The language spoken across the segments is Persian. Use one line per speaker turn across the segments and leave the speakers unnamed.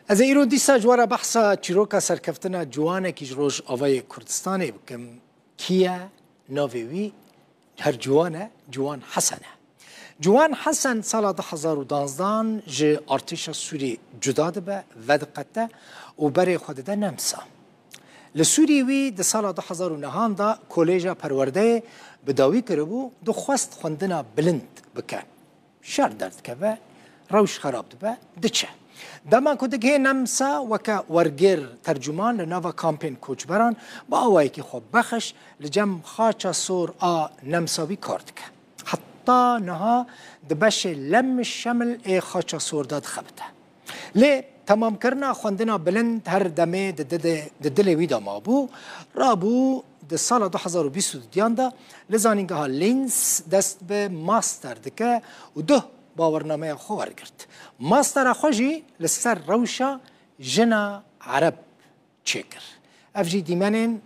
از ایرو دیسا جوارا بحثا چیروکا سرکفتنا جوانه کی جروش آوای کردستانی بکم کیه ناویوی هر جوانه جوان حسنه جوان حسن سال 2012 جه ارتش سوری جدا دبه ودقته و بری خود ده نمسا لسوری وی ده سال 2009 دا کلیجا پرورده بداوی کربو دو خواست خوندنا بلند بکه شر درد که و روش خراب دبه دچه دما کدگه نمسا وکا ورگر ترجمان لناوا کامپین کوچبران با آوائی که خوب بخش لجم خاچا سور نمساوی کرد که حتی نها دبش لم شمل ای خاچا سور داد خبته لی تمام کرنا خوندنا بلند هر دمه دل ویدا ما بو رابو ده سال 2020 دا لزانینگه ها لینس دست به ماستر دکه و ده باورنامه خوار کرد ماستر خوشی لسر روشا جنا عرب چکر افجی دیمنین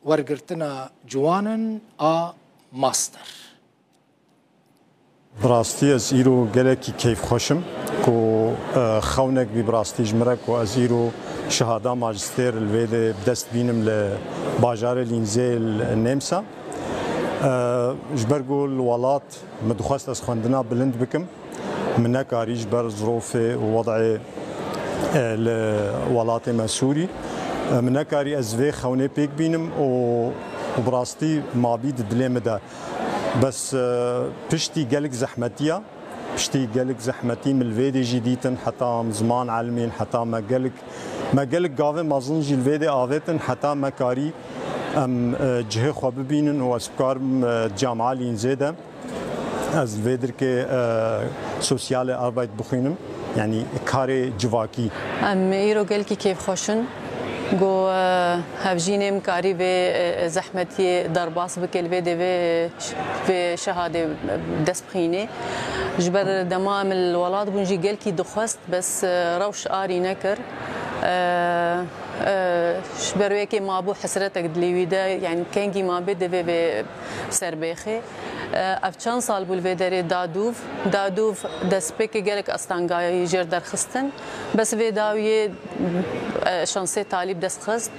ورگرتنا جوانن ماستر
براستی از ایرو گلکی کیف خوشم کو خونک بی براستی جمرک و از ایرو شهاده ماجستر الویده دست بینم لباجار لینزه النمسا جبرگو الولات مدخواست از خواندنا بلند بکم من نکاری جبر ظروف وضع الولات مسوری من نکاری از وی خونه پیک بینم و براستی مابید دلیم ده بس پشتی گلک زحمتیه پشتی گلک زحمتی ملویدی جدیدن حتی زمان علمین حتی ما گلک گاوه مازنجی الویدی آویتن حتی مکاری ام جهه خواب ببینن و اسکارم جامعه لینزیده از ویدر که سوسیال آربایت بخوینم یعنی کار جواکی
ام ایرو گل کی کیف خوشن گو هفجینم کاری و زحمتی درباس بکل و شهاده دست بخینه جبر دمام الولاد بونجی گل کی دخست بس روش آری نکر شبروی که ما بو حسرتك دلیویده یعنی کنگی ما بده به سربیخه افچان سال بول ویدری دادوف دست پک گلک استانگای جر درخستن بس ویداوی شانسه طالب دست خست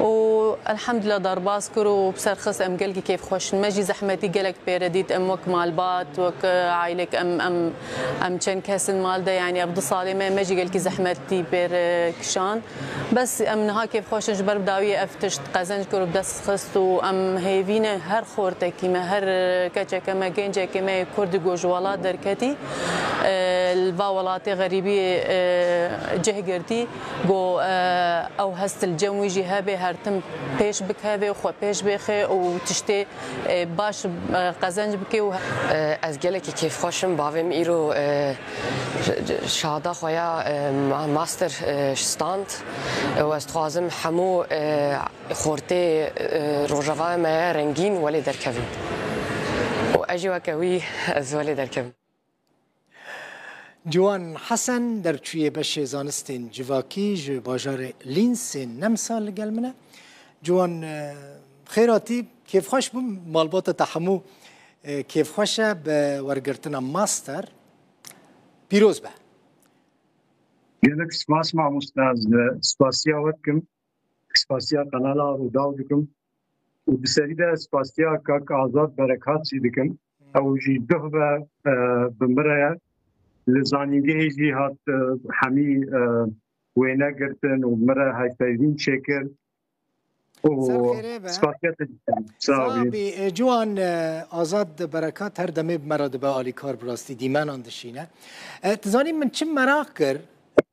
و الحمد لله دارباز کرو بسر خس ام قلقي كيف خوش ماجي زحمتي قلق بيرديت ام وك مالبات وك عائلك ام كان كاسن مال ده يعني ابدو صالي ماجي قلقي زحمتي بير كشان بس ام نها كيف خوش جبر بداوي افتش قزنج كرو بدس خست و ام هيفينه هر خورتك كما هر كاچا كما جنجا كما كرد جوجوالات دركتي الباولاتي غريبي جهجرتي جو او هست الجو يجي هابي هرتم پیش بکه و خو پیش بخه و تشته باش قزنج بکه و
از گله که کیف خوشم باویم ایرو شهاده خویا ماستر ستاند و از خوازم همو خورته روجاوا ما رنگین ولی درکویم و اجی وکوی از ولی درکویم
جوان حسن در چوی بش زانستین جواکی جو باجار لینس نمسا لگل منه جوان خیراتی کیف خوش بم مالبات تحمو کیف خوشه به ورگرتنا ماستر پیروز به
گلک سپاس ما مستاز سپاسیا وکم سپاسیا قنالا رو داو دکم و بسری ده سپاسیا کاک آزاد برکات سی دکم او جی ده بمریا لزانینگه هیچی هات همی وینا گرتن و مرا هایفایدین شکر و سپاسیت
صاحبی جوان آزاد برکات هر دمه مراد به آلی کار براستی دیمن آندشینه تزانی من چه مراق کر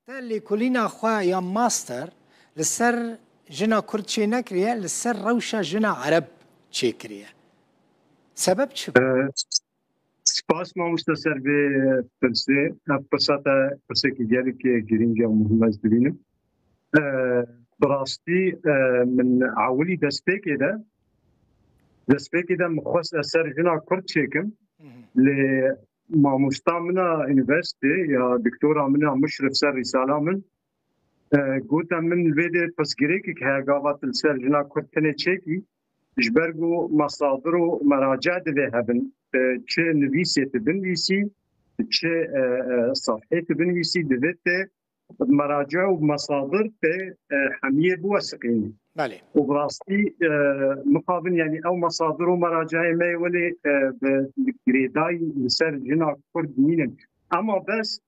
تلی کلینا خواه یا ماستر لسر جنا کرد چه نکریه لسر روشا جنا عرب چه کریه سبب چه
سپاس ما مستسر به پرسه پساتا پرسه که گیری که گرینجا مهم از ببینم براستی من عولی دستپیکی ده مخواست اثر جنا کرد چکم لی ما مستامنا انیورسیتی یا دکتورا منا مشرف سر رساله من گوتا من ویده پس گیری که هاگاوات السر جنا کرد کنه چکی جبرگو مصادر و مراجع ده هبن چه نویسی بنویسی چه صفحه بنویسی دویته مراجع ومصادر في حمية بوثقين
بله
وبراستي مقابل يعني او مصادر ومراجع ما يولي بجريداي لسر جنا كرد مين اما بس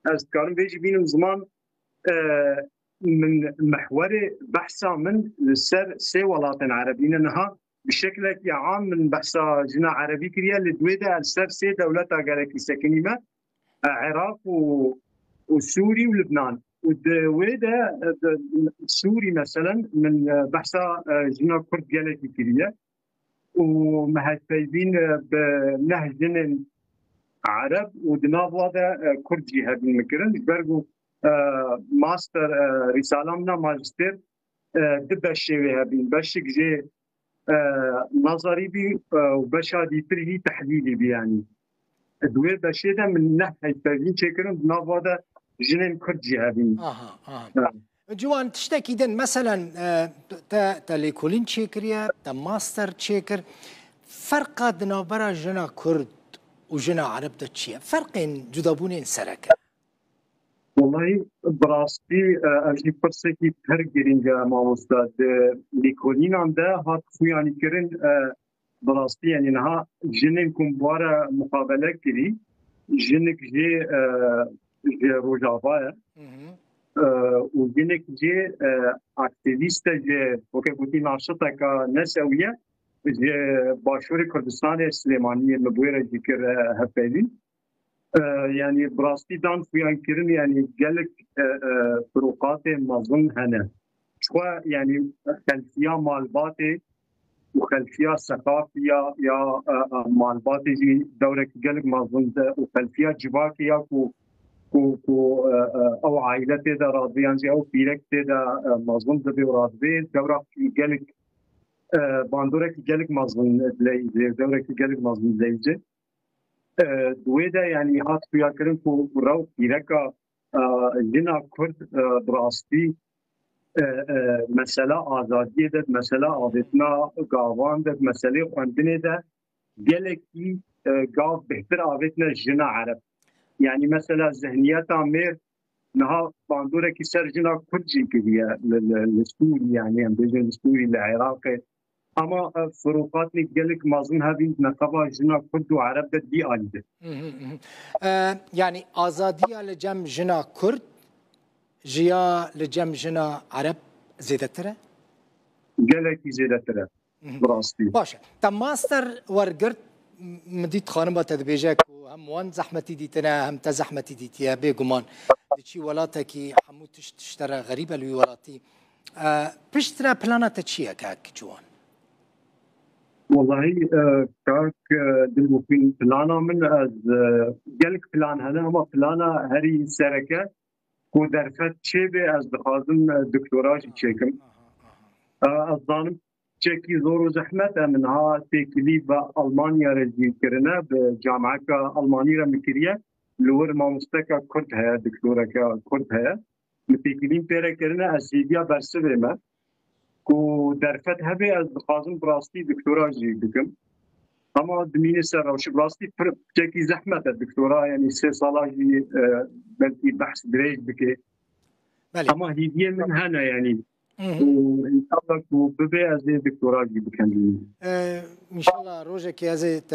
از كارم بيجي بينهم زمان من محور بحثا من لسر سي ولاتن عربيين انها بشكل عام من بحثا جنا عربي كريا لدويدا لسر سي دولة غالكي سكنيمة عراق وسوري ولبنان ودويدا سوري مثلا من بحثا جنا كرد غالكي كريا ومهتفين بنهج عرب ودناف هذا كرد جهاد المكرن برجو ماستر رسالة منا ماجستير دبشة هابين بشك جي نظري بي وبشا دي تري تحليلي بي يعني دوير بشة ده من ناحية تبين شكرن بناف هذا جنين كرد جهادين.
جوان تشتكي دن مثلا تليكولين تشيكريا ماستر تشيكر فرق دنابرا جنا كرد وجنا عرب تشيا فرقين جدابونين سركه
والله براستي اجي فرصتي ترجرينجا ما استاذ ليكولين عنده هات يعني كرن براستي يعني نها جنين كومبوارا مقابله كري جنك جي روجافا وجنك جي اكتيفيست جي وكبوتي ناشطه كنسويه جي باشور كردستان السليمانيه المبويره ذكر هفيلي يعني براستي دان فيان كرن يعني قالك فروقات مظن هنا شو يعني خلفيه مالباتي وخلفيه ثقافيه يا مالباتي جي دورك قالك مظن وخلفيه جباكيه كو او عائلتي دا راضيان جي او فيرك دا مظن دبي وراضي دورك قالك باندورك قالك مظن دلي دورك قالك مظن دلي دويدا يعني هات فيها كرن كو رو فيركا جنا كرد براستي مسألة آزادية ده مسألة آذتنا قاوان ده مسألة خواندنه ده جلكي قاف بهتر آذتنا جنا عرب يعني مسألة ذهنيات عمير نها باندورة كي سر جنا كرد جي كريا للسوري يعني بيجن السوري العراقي اما فروقات نقلك مازن هذه نقابه جنا كرد وعرب دي آلده
يعني آزادية لجم جنا كرد جيا لجم جنا عرب زيادة ترى؟
قالك زيادة ترى براستي
باشا تم ماستر ورقرت مديت خانمة تدبيجك وهم وان زحمتي ديتنا هم تزحمتي ديتيا بيقمان دي ولاتكي حمود تشترى غريبة لوي ولاتي بشترى بلانا تشيا كاك جوان
والله كاك دلوقتي بلانا من از قالك بلان هنا اما بلانا هري سركه كو درفت شي بي از دخازم دكتوراجي تشيكم از ظانم تشيكي زور زحمت منها تيكلي بألمانيا رجي كرنا بجامعة ألمانية مكرية لور ما مستكا كرد هيا دكتورة كرد هيا متيكلين بيرا كرنا أسيبيا برسبه ما كو درفت هبه از دخازم براستي دكتوراجي بكم اما دمين سر وش براستي تشيكي زحمت الدكتوراه يعني 3 صالاجي بلتي بحث دريج بكي اما هي من هنا يعني وان شاء الله ببي از دكتوراه بكم
ان شاء الله روجك يا زيت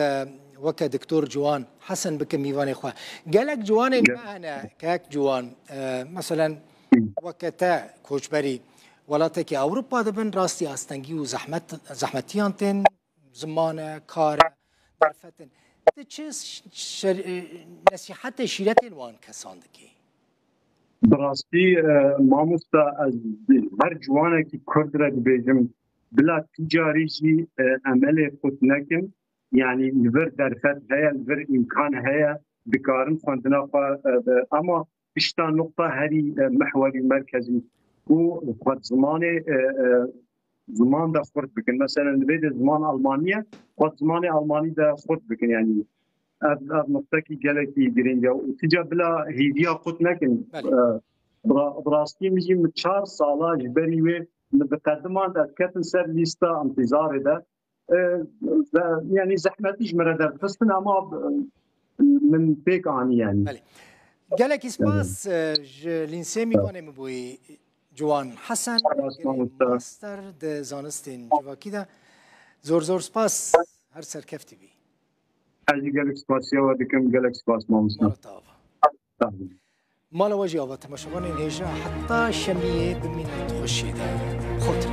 وكا دكتور جوان حسن بكم ميواني خوا قالك جوان المهنه كاك جوان مثلا وكتا كوشبري ولاتك اوروبا دبن راستي استنجي وزحمتيان تن زمانه كار درفتن تشيس نصيحت شيرتين وان كساندكي
براستي ما مستا از هر جوانه کی کرد را بيجم بلا تجاري جي عمل خود نكن يعني الفر درفت هيا الفر امكان هيا بكارن خواندنا اما اشتا نقطه هري محوري مركزي و خود زمان دا خورد بکن مثلا نبید زمان ألمانيا خود زمان ألماني دا خورد بکن يعني از نقطه کی گلکی گرینجا و تجا بلا هیدیا خود نکن براستي مجي من 4 سالا جبري و بقدمان دا كتن سر ليستا انتظار ده يعني زحمتي جمرة در فستن اما من بيك عني يعني
گلکی سپاس لینسه میوانه مبوی جوان حسن ماستر ده زانستین جواکی ده زور سپاس هر سرکفتی بی
از گلک سپاسیا و دکم گلک سپاس مامستا
مالا واجی آوا تماشاوان این هجا حتی شمیه بمینت خوشیده خود